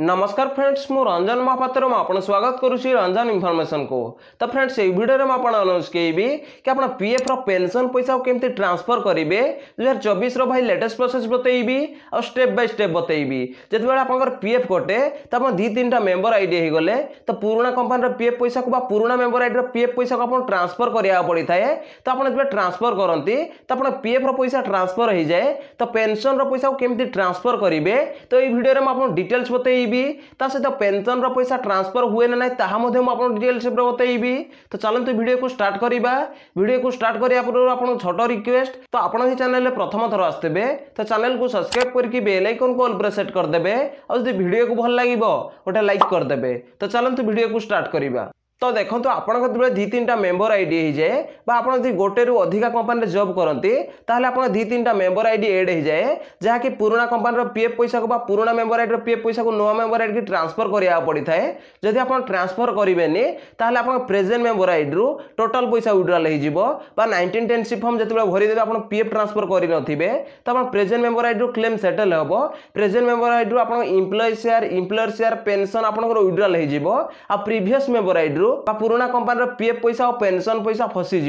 नमस्कार फ्रेंड्स मु रंजन महापात्र आपन स्वागत करुच्ची रंजन इनफॉरमेशन को। तो फ्रेंड्स ये वीडियो में आपन अनाउंस करेबी कि आप पीएफ रो पेंशन पैसा केमती ट्रांसफर करेंगे 2024 रो भाई लेटेस्ट प्रोसेस बतेबी और स्टेप बाय स्टेप बतेबी। जिते आपंकर पीएफ कटे तो आप 2-3टा मेंबर आईडी हो गले तो पुराना कंपनी पीएफ पैसा को पुराना मेंबर आईडी पीएफ पैसा को आप ट्रांसफर करा पड़ी थाए। तो आप ट्रांसफर करती तो आप पीएफ रो पैसा ट्रांसफर हो जाए तो पेंशन रो पैसा केमती ट्रांसफर करेंगे तो ये वीडियो में आप डिटेल्स बतेबी सहित पेंशन पैसा ट्रांसफर हुए ना ना डिटेल्स बतेबी। तो चलते वीडियो को स्टार्ट करवा। वीडियो को स्टार्ट करने पूर्व आपको छोट रिक्वेस्ट तो आप चैनल में प्रथम थर आसते तो चैनल को सब्सक्राइब करके बेल आइकन को ऑल पर सेट करदे और जो वीडियो को भल लगे गोटे लाइक करदे। तो चलते वीडियो को स्टार्ट करवा। तो देखो आपन 2-3टा मेंबर आईडी हो जाए आप गोटे रु अधिका कंपनी जॉब करती आप 2-3टा मेंबर आईडी एड हो जाए जहाँकि पुराना कंपनी पीएफ पैसा को पुराना मेंबर आईडी पीएफ पैसा को नुआ मेंबर आईडी ट्रांसफर करा पड़ी थाए। जदि आप ट्रांसफर करेंगे आप प्रेजेंट मेंबर आईडी रु टोटाल पैसा विड्रॉल हो 1910 फॉर्म जो भरीदे आप पीएफ ट्रांसफर करेंगे तो आप present member ID claim settle हम। प्रेजेंट मेंबर आईडी आप इम्प्लॉय शेयर पेंशन आप विड्रॉल हो प्रीवियस मेंबर आईडी पुराना कंपनी पीएफ पैसा और पेंशन पैसा फसीज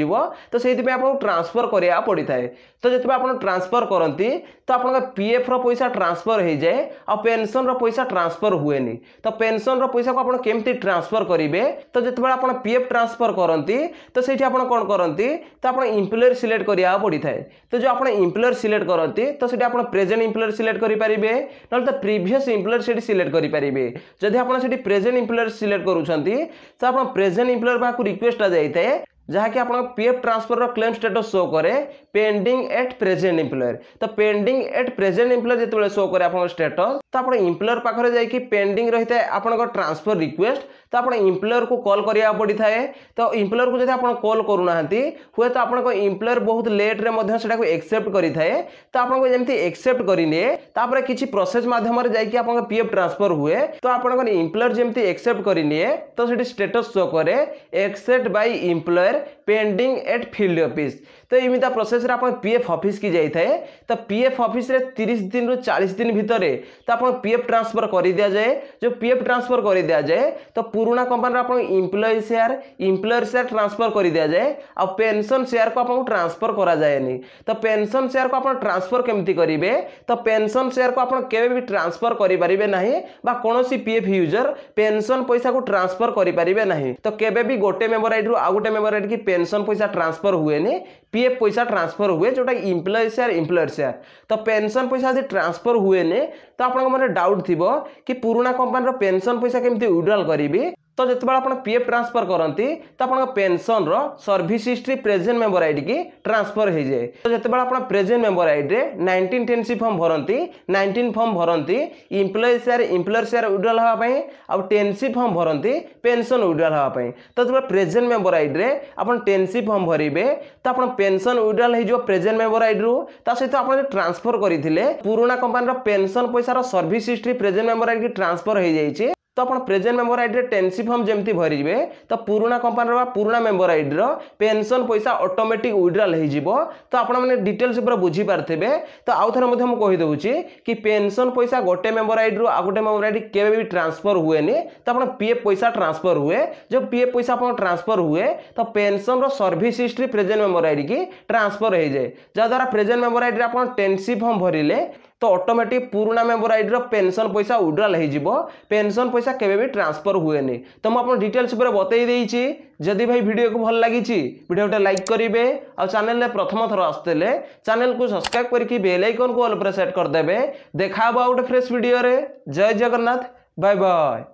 तो से ट्रांसफर करा पड़ी थाए। तो जो आप ट्रांसफर करती तो आप पीएफ रो पैसा ट्रांसफर हो जाए और पेंशन रो पैसा ट्रांसफर हुए नहीं। तो पेंशन रो पैसा को आप केमती ट्रांसफर करेंगे तो जो आप पीएफ ट्रांसफर करती तो से कौन करती तो आप इम्प्लॉयर सिलेक्ट करा पड़ी थाए। तो जो आप इम्प्लॉयर सिलेक्ट करती तो से आप प्रेजेंट इम्प्लॉयर सिलेक्ट करेंगे ना तो प्रीवियस इम्प्लॉयर से सिलेक्ट करेंगे। जदि आप प्रेजेंट इम्प्लॉयर सिलेक्ट करूँ तो आप प्रेजेंट इम्प्लॉयर पाखु रिक्वेस्ट जाए जहाँकि आप PF transfer claim status show करे पेंडिंग एट प्रेजेंट इम्प्लॉयर। तो पेंडिंग एट प्रेजेंट इम्प्लॉयर जो शो करे आप स्टेटस तो आप इम्प्लॉयर पाखे जाकि पेंडिंग रही है आप ट्रांसफर रिक्वेस्ट तो आप इम्प्लॉयर को कॉल करा पड़ी थाए। तो इम्प्लॉयर को जब आप कॉल करूना हुए तो आप इम्प्लॉयर बहुत लेट रे एक्सेप्ट करी थाए। तो आपको जमी एक्सेप्ट करें किसी प्रोसेस माध्यम जाकि आप पीएफ ट्रांसफर हुए तो आप इम्प्लॉयर जमी एक्सेप्ट करें तो से स्टेटस शो करे except by employer pending at field office. तो इमिता प्रोसेस रे आप पीएफ ऑफिस की जाए तो पीएफ ऑफिस रे 30 दिन रु 40 दिन भितर तो आप पीएफ ट्रांसफर कर दिया जाए। जो पीएफ ट्रांसफर कर दिया जाए तो पुराना कंपनी आप इम्प्लॉयर शेयर ट्रांसफर कर दिया जाए और पेंशन शेयर को आपको ट्रांसफर करा जाए। तो पेंशन शेयर को आप ट्रांसफर केमती करेंगे तो पेंशन शेयर को आप केवे भी ट्रांसफर करें ना कौन पीएफ यूजर पेंशन पैसा को ट्रांसफर करें ना। तो केवे भी गोटे मेंबर आईडी आउ गोटे मेंबर आईडी की पेंशन पैसा ट्रांसफर हुए पीएफ पैसा ट्रांसफर हुए जोटा इम्प्लॉय शेयर। तो पेंशन पैसा यदि ट्रांसफर हुए तो आप डाउट थी कि पुराना कंपनी पेंशन पैसा केमती विड्रॉल करेंगे। तो जो आप पीएफ ट्रांसफर करती तो आप पेंशन रो service history present member ID की ट्रांसफर हो जाए। तो जो आप प्रेजेंट मेंबर आईडी 1910 फॉर्म भरती 19 फॉर्म भरती इम्प्लॉय शेयर विड्रॉल होगापी और 10C फॉर्म भरती पेंशन विड्रॉल होगापी। तो जो प्रेजेंट मेंबर आईडी आप 10C फॉर्म भरेंगे तो आप पेंशन विड्रॉल हो प्रेजेंट मेंबर आईडी रु सहित आप ट्रांसफर करते पुराना कंपनी पेंशन पैसा service history present member ID की ट्रांसफर हो जाए। तो आप present member ID 10C form जमी भरवे तो पुराना कंपनी पुराना मेंबर आईडी पेंशन पैसा ऑटोमेटिक विड्रॉल हो। तो आप डिटेल्स बुझी पारे। तो आउ थे मुझे कहीदे कि पेंशन पैसा गोटे मेंबर आईडी आ गोटे मेंबर आईडी केवे भी ट्रांसफर हुए तो आप पीएफ पैसा ट्रांसफर हुए। जो पीएफ पैसा आप ट्रांसफर हुए तो pension service history present member ID की ट्रांसफर हो जाए जहाद्वारा प्रेजेंट मेंबर आईडी आप 10C फॉर्म भरिले तो ऑटोमेटिक पुराना मेंबर आईडी पेंशन पैसा विड्रॉल हो पेंशन पैसा केवे भी ट्रांसफर हुए नहीं। तो मुझे डिटेल्स बतई देछि। जदि भाई वीडियो को भल लगी वीडियो गोटे लाइक करेंगे और चैनल में प्रथम थर आसते चैनल को सब्सक्राइब करके बेल आइकन को ऑल पर सेट करदे। देखा गोटे फ्रेश वीडियो रे। जय जगन्नाथ। Bye bye.